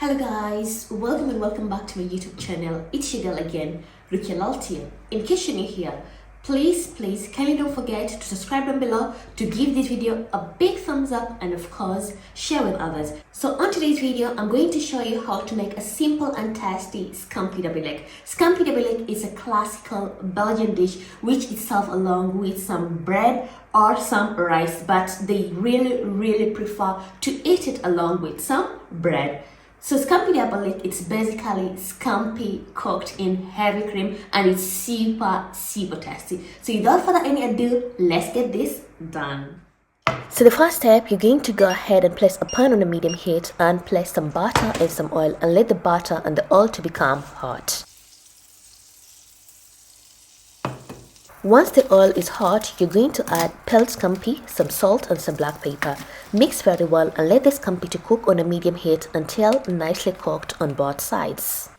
Hello guys, welcome and welcome back to my YouTube channel. It's your girl again, Rukia Laltia. In case you're new here, please kindly don't forget to subscribe down below, to give this video a big thumbs up, and of course share with others. So on today's video, I'm going to show you how to make a simple and tasty Scampi Diabolique. Scampi Diabolique is a classical Belgian dish which is served along with some bread or some rice, but they really prefer to eat it along with some bread. So Scampi Diabolique, it's basically scampi cooked in heavy cream, and it's super tasty. So without further any ado, let's get this done. So the first step, you're going to go ahead and place a pan on a medium heat and place some butter and some oil, and let the butter and the oil to become hot. Once the oil is hot, you're going to add peeled scampi, some salt and some black pepper. Mix very well and let the scampi to cook on a medium heat until nicely cooked on both sides.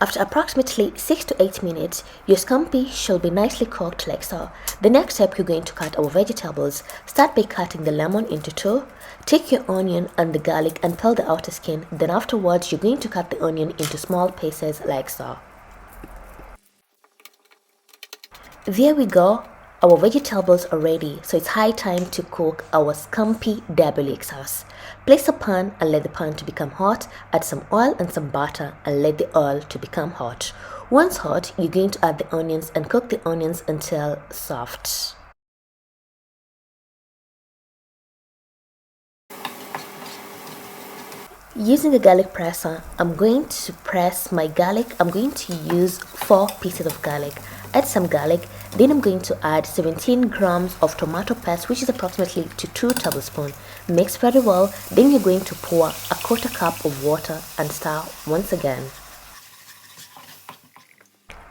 After approximately 6 to 8 minutes, your scampi should be nicely cooked like so. The next step, you're going to cut our vegetables. Start by cutting the lemon into two. Take your onion and the garlic and peel the outer skin. Then afterwards, you're going to cut the onion into small pieces like so. There we go, our vegetables are ready, so it's high time to cook our Scampi Diabolique sauce. Place a pan and let the pan to become hot, add some oil and some butter and let the oil to become hot. Once hot, you're going to add the onions and cook the onions until soft. Using a garlic presser, I'm going to press my garlic. I'm going to use 4 pieces of garlic. Add some garlic, then I'm going to add 17 grams of tomato paste, which is approximately to 2 tablespoons. Mix very well, then you're going to pour a quarter cup of water and stir once again.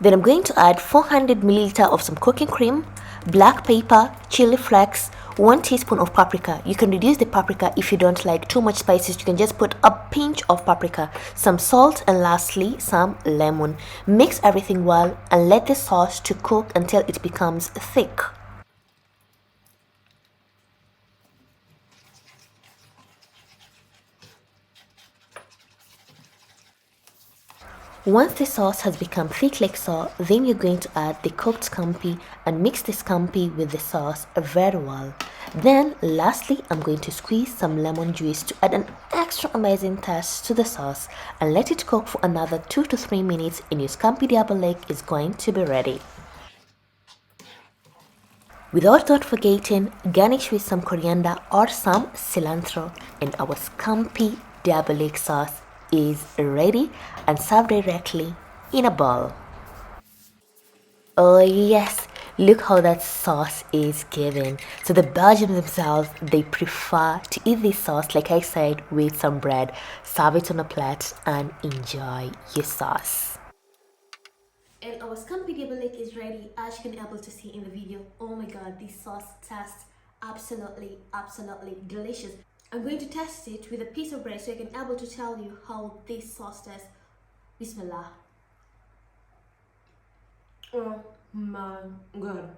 Then I'm going to add 400 milliliters of some cooking cream, black pepper, chili flakes, 1 teaspoon of paprika. You can reduce the paprika if you don't like too much spices. You can just put a pinch of paprika, some salt, and lastly some lemon. Mix everything well and let the sauce to cook until it becomes thick. Once the sauce has become thick like so, then you're going to add the cooked scampi and mix the scampi with the sauce very well. Then lastly, I'm going to squeeze some lemon juice to add an extra amazing taste to the sauce and let it cook for another 2 to 3 minutes, and your Scampi Diabolique is going to be ready. Without not forgetting, garnish with some coriander or some cilantro, and our Scampi Diabolique sauce is ready and served directly in a bowl. Oh yes, look how that sauce is given. So the Belgians themselves, they prefer to eat this sauce, like I said, with some bread. Serve it on a plate and enjoy your sauce. And our Scampi Diabolique is ready, as you can be able to see in the video. Oh my god, this sauce tastes absolutely delicious. I'm going to test it with a piece of bread so I can be able to tell you how this sauce tastes. Bismillah. Oh my god.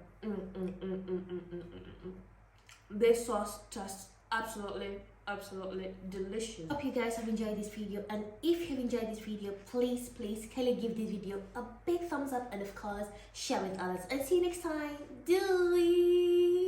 This sauce tastes absolutely delicious. Hope you guys have enjoyed this video, and if you've enjoyed this video, please kindly give this video a big thumbs up, and of course share with others, and see you next time. Doei!